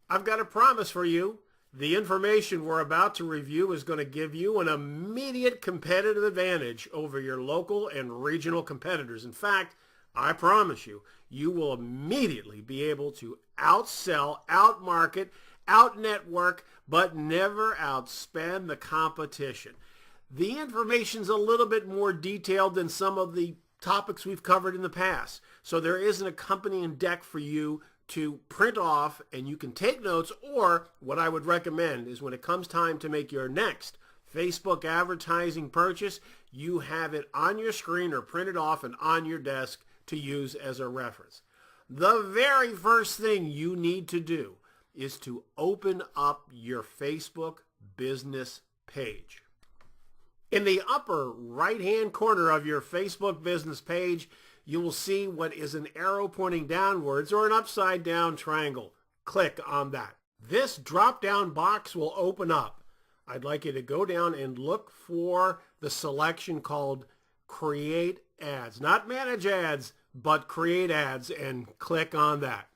I've got a promise for you. The information we're about to review is going to give you an immediate competitive advantage over your local and regional competitors. In fact, I promise you, you will immediately be able to outsell, outmarket, outnetwork, but never outspend the competition. The information's a little bit more detailed than some of the topics we've covered in the past. So there is an accompanying deck for you to print off, and you can take notes, or what I would recommend is when it comes time to make your next Facebook advertising purchase, you have it on your screen or printed off and on your desk to use as a reference. The very first thing you need to do is to open up your Facebook business page. In the upper right-hand corner of your Facebook business page, you will see what is an arrow pointing downwards or an upside-down triangle. Click on that. This drop-down box will open up. I'd like you to go down and look for the selection called Create Ads. Not Manage Ads, but Create Ads, and click on that.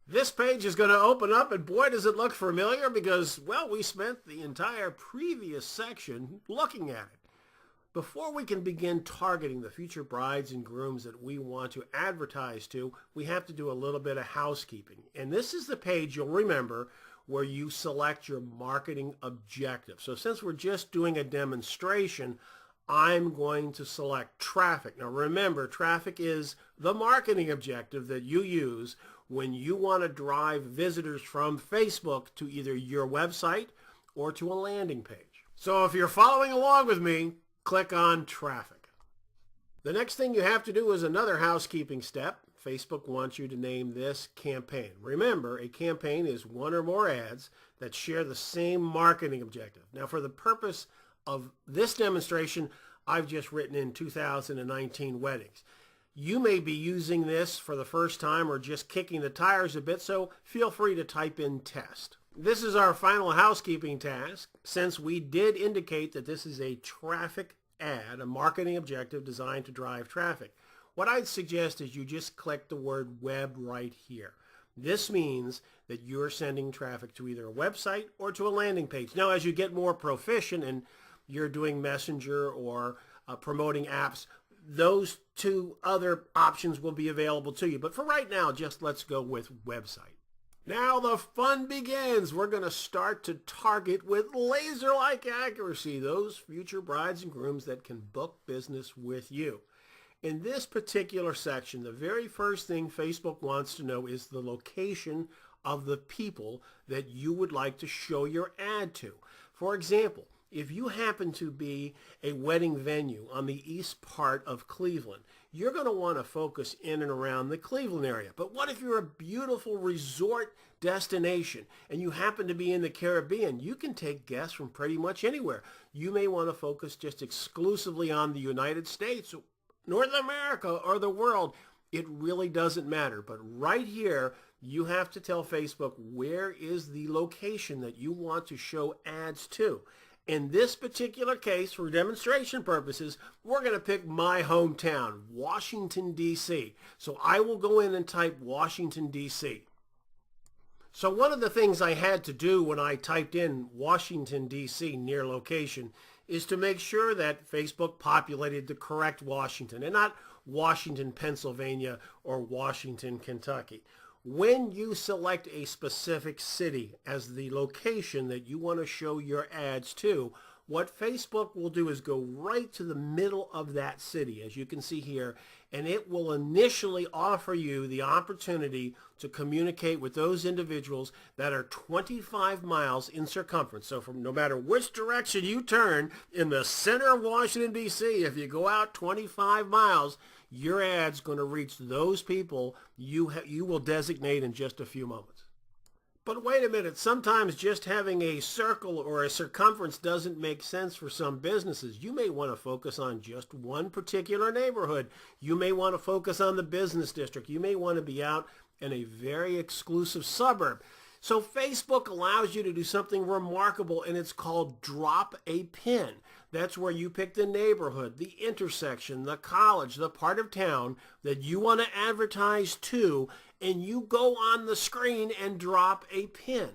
This page is going to open up, and boy, does it look familiar because, well, we spent the entire previous section looking at it. Before we can begin targeting the future brides and grooms that we want to advertise to, we have to do a little bit of housekeeping. And this is the page you'll remember where you select your marketing objective. So since we're just doing a demonstration, I'm going to select traffic. Now remember, traffic is the marketing objective that you use when you want to drive visitors from Facebook to either your website or to a landing page. So if you're following along with me, click on traffic. The next thing you have to do is another housekeeping step. Facebook wants you to name this campaign. Remember, a campaign is one or more ads that share the same marketing objective. Now, for the purpose of this demonstration, I've just written in 2019 weddings. You may be using this for the first time or just kicking the tires a bit, so feel free to type in test. This is our final housekeeping task. Since we did indicate that this is a traffic ad, a marketing objective designed to drive traffic, what I'd suggest is you just click the word web right here. This means that you're sending traffic to either a website or to a landing page. Now, as you get more proficient and you're doing Messenger or promoting apps, those two other options will be available to you. But for right now, just let's go with website. Now the fun begins. We're going to start to target with laser-like accuracy those future brides and grooms that can book business with you. In this particular section, the very first thing Facebook wants to know is the location of the people that you would like to show your ad to. For example, if you happen to be a wedding venue on the east part of Cleveland, you're going to want to focus in and around the Cleveland area. But what if you're a beautiful resort destination and you happen to be in the Caribbean? You can take guests from pretty much anywhere. You may want to focus just exclusively on the United States, North America, or the world. It really doesn't matter. But right here, you have to tell Facebook where is the location that you want to show ads to. In this particular case, for demonstration purposes, we're going to pick my hometown, Washington, D.C. So I will go in and type Washington, D.C. So one of the things I had to do when I typed in Washington, D.C. near location is to make sure that Facebook populated the correct Washington and not Washington, Pennsylvania or Washington, Kentucky. When you select a specific city as the location that you want to show your ads to, what Facebook will do is go right to the middle of that city, as you can see here, and it will initially offer you the opportunity to communicate with those individuals that are 25 miles in circumference. So from no matter which direction you turn in the center of Washington, D.C., if you go out 25 miles, your ad's going to reach those people you will designate in just a few moments. But wait a minute, sometimes just having a circle or a circumference doesn't make sense for some businesses. You may want to focus on just one particular neighborhood. You may want to focus on the business district. You may want to be out in a very exclusive suburb. So Facebook allows you to do something remarkable, and it's called drop a pin. That's where you pick the neighborhood, the intersection, the college, the part of town that you want to advertise to, and you go on the screen and drop a pin.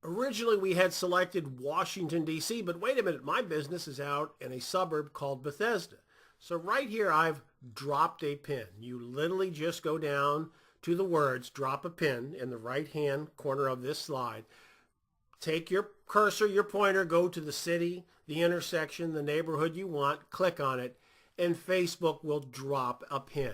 Originally, we had selected Washington, D.C., but wait a minute, my business is out in a suburb called Bethesda. So right here, I've dropped a pin. You literally just go down to the words, drop a pin in the right-hand corner of this slide. Take your cursor, your pointer, go to the city, the intersection, the neighborhood you want, click on it, and Facebook will drop a pin.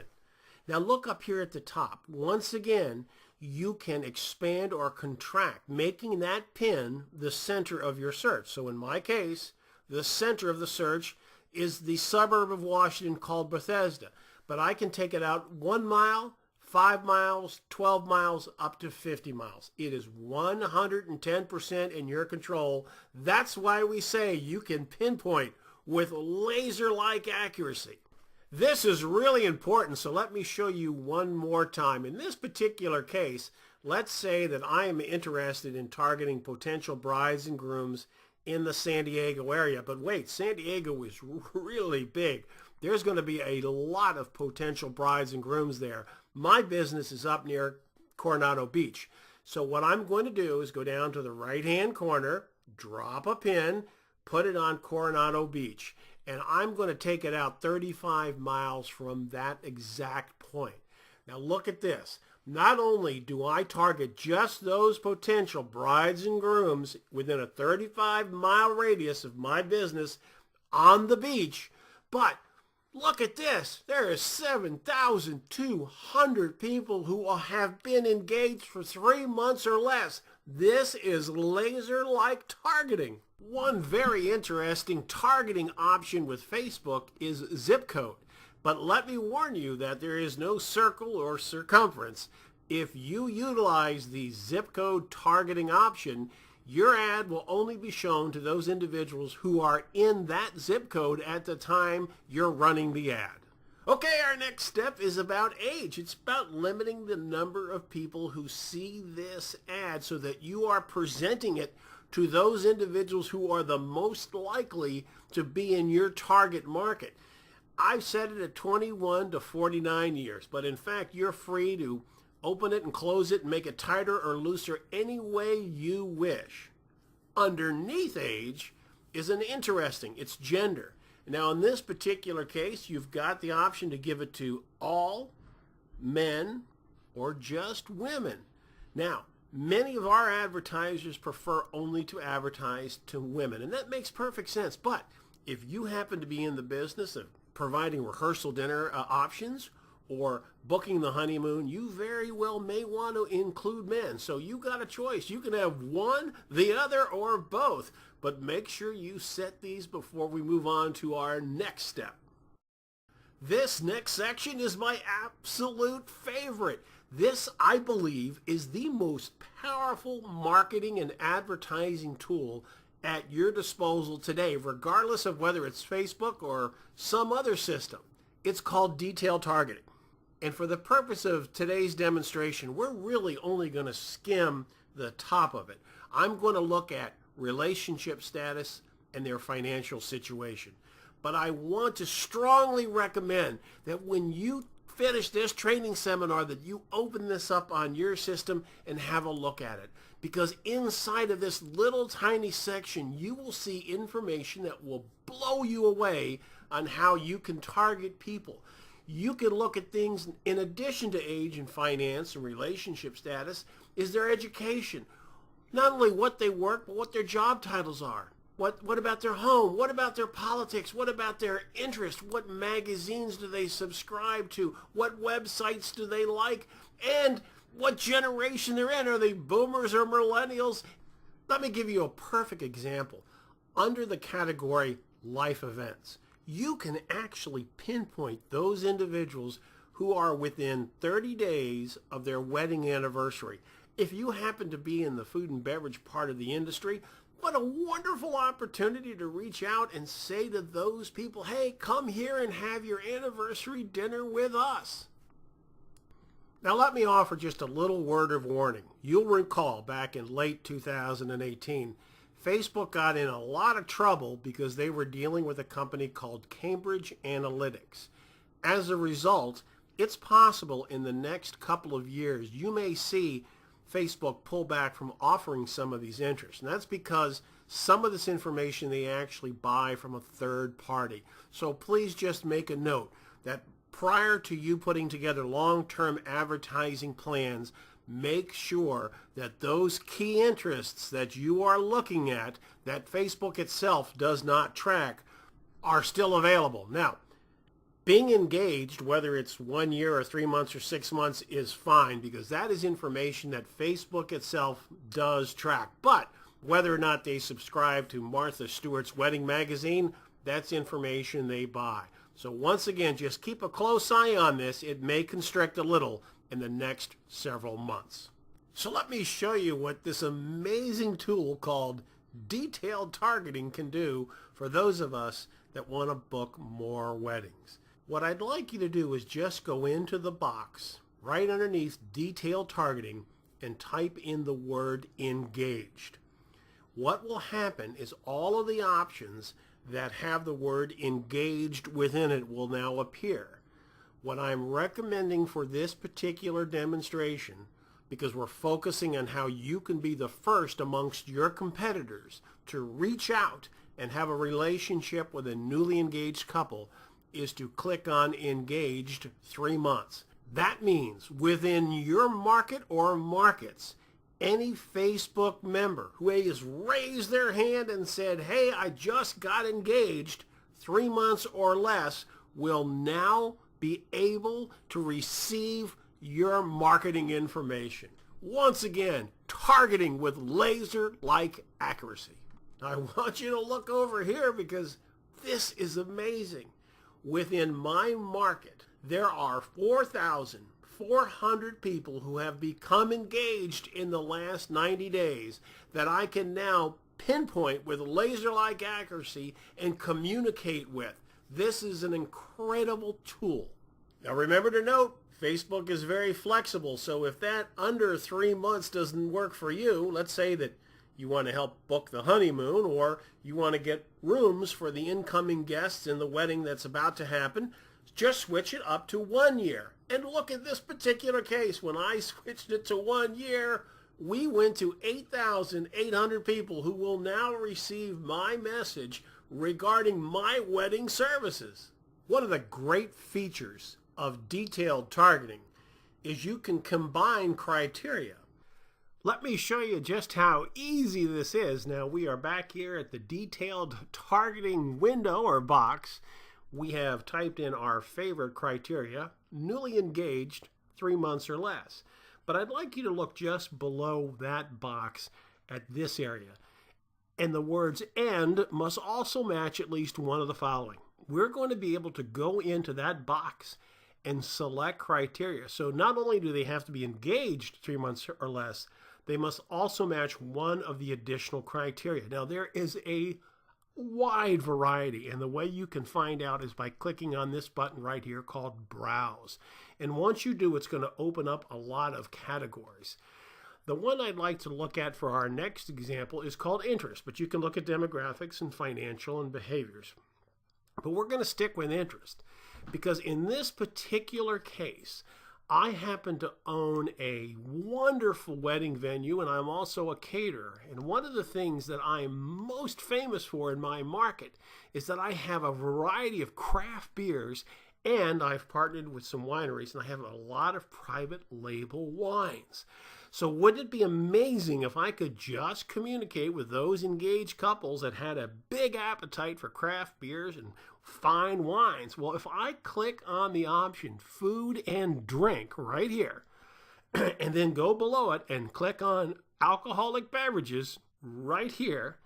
Now look up here at the top. Once again, you can expand or contract, making that pin the center of your search. So in my case, the center of the search is the suburb of Washington called Bethesda. But I can take it out 1 mile, 5 miles, 12 miles, up to 50 miles. It is 110% in your control. That's why we say you can pinpoint with laser-like accuracy. This is really important, so let me show you one more time. In this particular case, let's say that I am interested in targeting potential brides and grooms in the San Diego area. But wait, San Diego is really big. There's going to be a lot of potential brides and grooms there. My business is up near Coronado Beach. So what I'm going to do is go down to the right-hand corner, drop a pin, put it on Coronado Beach. And I'm going to take it out 35 miles from that exact point. Now look at this. Not only do I target just those potential brides and grooms within a 35-mile radius of my business on the beach, but look at this. There is 7,200 people who have been engaged for 3 months or less. This is laser-like targeting. One very interesting targeting option with Facebook is zip code. But let me warn you that there is no circle or circumference. If you utilize the zip code targeting option, your ad will only be shown to those individuals who are in that zip code at the time you're running the ad. Okay, our next step is about age. It's about limiting the number of people who see this ad so that you are presenting it to those individuals who are the most likely to be in your target market. I've set it at 21 to 49 years, but in fact, you're free to open it and close it and make it tighter or looser any way you wish. Underneath age is it's gender. Now in this particular case, you've got the option to give it to all, men, or just women. Now, many of our advertisers prefer only to advertise to women, and that makes perfect sense. But if you happen to be in the business of providing rehearsal dinner options or booking the honeymoon, you very well may want to include men. So you got a choice. You can have one, the other, or both. But make sure you set these before we move on to our next step. This next section is my absolute favorite. This, I believe, is the most powerful marketing and advertising tool at your disposal today, regardless of whether it's Facebook or some other system. It's called detailed targeting. And for the purpose of today's demonstration, we're really only going to skim the top of it. I'm going to look at relationship status and their financial situation. But I want to strongly recommend that when you finish this training seminar that you open this up on your system and have a look at it. Because inside of this little tiny section, you will see information that will blow you away on how you can target people. You can look at things in addition to age and finance and relationship status is their education. Not only what they work, but what their job titles are. What about their home? What about their politics? What about their interests? What magazines do they subscribe to? What websites do they like? And what generation they're in. Are they boomers or millennials? Let me give you a perfect example. Under the category life events, you can actually pinpoint those individuals who are within 30 days of their wedding anniversary. If you happen to be in the food and beverage part of the industry, what a wonderful opportunity to reach out and say to those people, hey, come here and have your anniversary dinner with us. Now let me offer just a little word of warning. You'll recall back in late 2018, Facebook got in a lot of trouble because they were dealing with a company called Cambridge Analytica. As a result, It's possible in the next couple of years you may see Facebook pull back from offering some of these interests. And that's because some of this information they actually buy from a third party. So please just make a note that prior to you putting together long-term advertising plans, make sure that those key interests that you are looking at, that Facebook itself does not track, are still available. Now, being engaged, whether it's 1 year or 3 months or 6 months, is fine because that is information that Facebook itself does track. But whether or not they subscribe to Martha Stewart's wedding magazine, that's information they buy. So once again, just keep a close eye on this. It may constrict a little in the next several months. So let me show you what this amazing tool called detailed targeting can do for those of us that want to book more weddings. What I'd like you to do is just go into the box right underneath detailed targeting and type in the word engaged. What will happen is all of the options that have the word engaged within it will now appear. What I'm recommending for this particular demonstration, because we're focusing on how you can be the first amongst your competitors to reach out and have a relationship with a newly engaged couple, is to click on engaged 3 months. That means within your market or markets, any Facebook member who has raised their hand and said, hey, I just got engaged 3 months or less, will now be able to receive your marketing information. Once again, targeting with laser-like accuracy. I want you to look over here because this is amazing. Within my market, there are 4,400 people who have become engaged in the last 90 days that I can now pinpoint with laser-like accuracy and communicate with. This is an incredible tool. Now remember to note, Facebook is very flexible, so if that under 3 months doesn't work for you, let's say that you want to help book the honeymoon or you want to get rooms for the incoming guests in the wedding that's about to happen, just switch it up to 1 year. And look at this particular case. When I switched it to 1 year, we went to 8,800 people who will now receive my message regarding my wedding services. One of the great features of detailed targeting is you can combine criteria. Let me show you just how easy this is. Now we are back here at the detailed targeting window or box. We have typed in our favorite criteria, newly engaged 3 months or less. But I'd like you to look just below that box at this area. And the words "and" must also match at least one of the following. We're going to be able to go into that box and select criteria. So not only do they have to be engaged 3 months or less, they must also match one of the additional criteria. Now there is a wide variety, and the way you can find out is by clicking on this button right here called Browse. And once you do, it's going to open up a lot of categories. The one I'd like to look at for our next example is called interest, but you can look at demographics and financial and behaviors. But we're going to stick with interest because in this particular case, I happen to own a wonderful wedding venue, and I'm also a caterer. And one of the things that I'm most famous for in my market is that I have a variety of craft beers, and I've partnered with some wineries, and I have a lot of private label wines. So wouldn't it be amazing if I could just communicate with those engaged couples that had a big appetite for craft beers and fine wines? Well, if I click on the option food and drink right here, and then go below it and click on alcoholic beverages right here,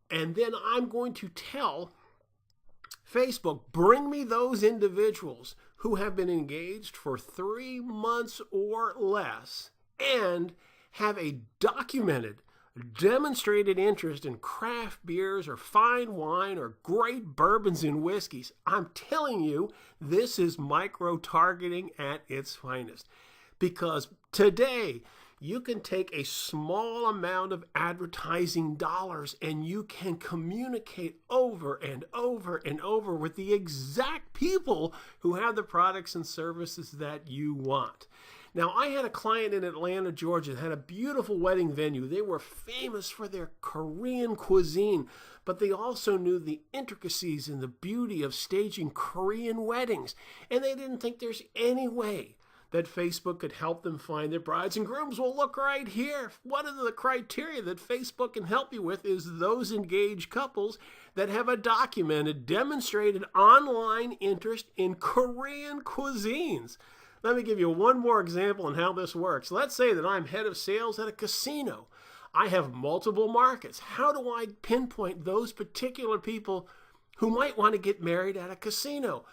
and then I'm going to tell Facebook, bring me those individuals who have been engaged for 3 months or less and have a documented, demonstrated interest in craft beers or fine wine or great bourbons and whiskeys. I'm telling you, this is micro-targeting at its finest. Because today, you can take a small amount of advertising dollars and you can communicate over and over and over with the exact people who have the products and services that you want. Now, I had a client in Atlanta, Georgia, that had a beautiful wedding venue. They were famous for their Korean cuisine, but they also knew the intricacies and the beauty of staging Korean weddings. And they didn't think there's any way that Facebook could help them find their brides and grooms. Well, look right here. One of the criteria that Facebook can help you with is those engaged couples that have a documented, demonstrated online interest in Korean cuisines. Let me give you one more example on how this works. Let's say that I'm head of sales at a casino. I have multiple markets. How do I pinpoint those particular people who might want to get married at a casino?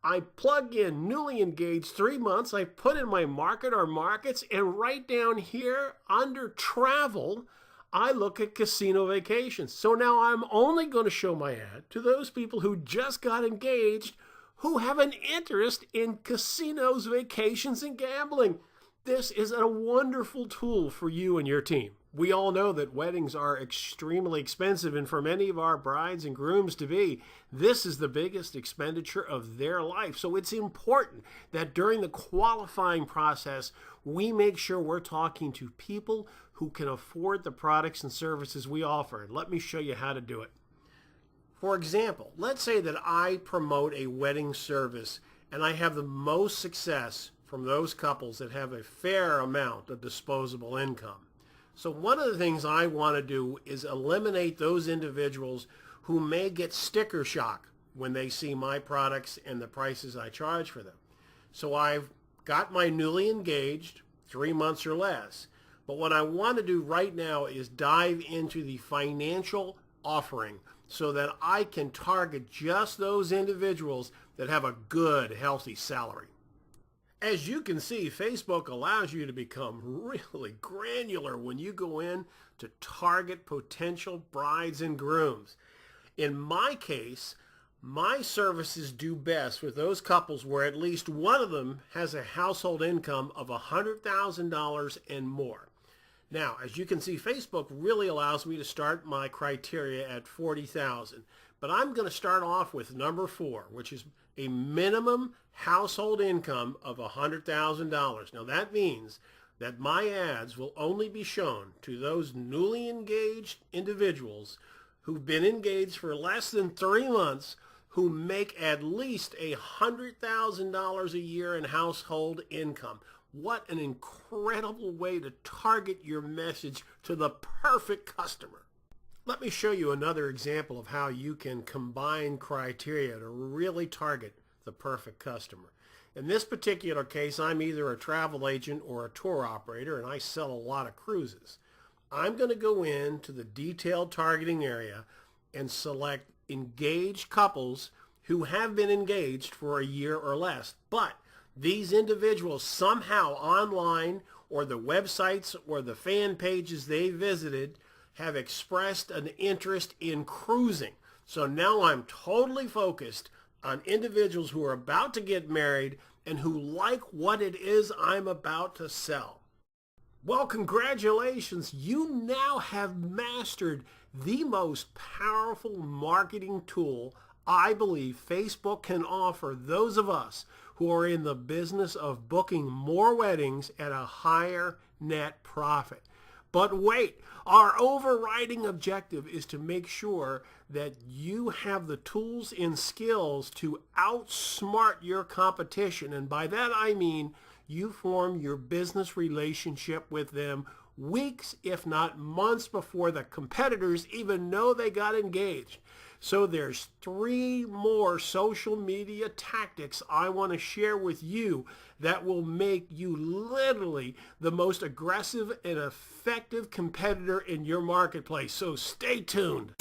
I plug in newly engaged 3 months. I put in my market or markets, and right down here under travel, I look at casino vacations. So now I'm only going to show my ad to those people who just got engaged who have an interest in casinos, vacations, and gambling. This is a wonderful tool for you and your team. We all know that weddings are extremely expensive, and for many of our brides and grooms to be, this is the biggest expenditure of their life. So it's important that during the qualifying process, we make sure we're talking to people who can afford the products and services we offer. And let me show you how to do it. For example, let's say that I promote a wedding service and I have the most success from those couples that have a fair amount of disposable income. So one of the things I want to do is eliminate those individuals who may get sticker shock when they see my products and the prices I charge for them. So I've got my newly engaged 3 months or less. But what I want to do right now is dive into the financial offering so that I can target just those individuals that have a good, healthy salary. As you can see, Facebook allows you to become really granular when you go in to target potential brides and grooms. In my case, my services do best with those couples where at least one of them has a household income of $100,000 and more. Now, as you can see, Facebook really allows me to start my criteria at $40,000. But I'm going to start off with number 4, which is a minimum household income of $100,000. Now, that means that my ads will only be shown to those newly engaged individuals who've been engaged for less than 3 months, who make at least $100,000 a year in household income. What an incredible way to target your message to the perfect customer. Let me show you another example of how you can combine criteria to really target the perfect customer. In this particular case, I'm either a travel agent or a tour operator, and I sell a lot of cruises. I'm going to go into the detailed targeting area and select engaged couples who have been engaged for a year or less. But these individuals somehow online or the websites or the fan pages they visited have expressed an interest in cruising. So now I'm totally focused on individuals who are about to get married and who like what it is I'm about to sell. Well, congratulations. You now have mastered the most powerful marketing tool I believe Facebook can offer those of us who are in the business of booking more weddings at a higher net profit. But wait, our overriding objective is to make sure that you have the tools and skills to outsmart your competition. And by that I mean you form your business relationship with them weeks, if not months, before the competitors even know they got engaged. So there's 3 more social media tactics I want to share with you that will make you literally the most aggressive and effective competitor in your marketplace. So stay tuned.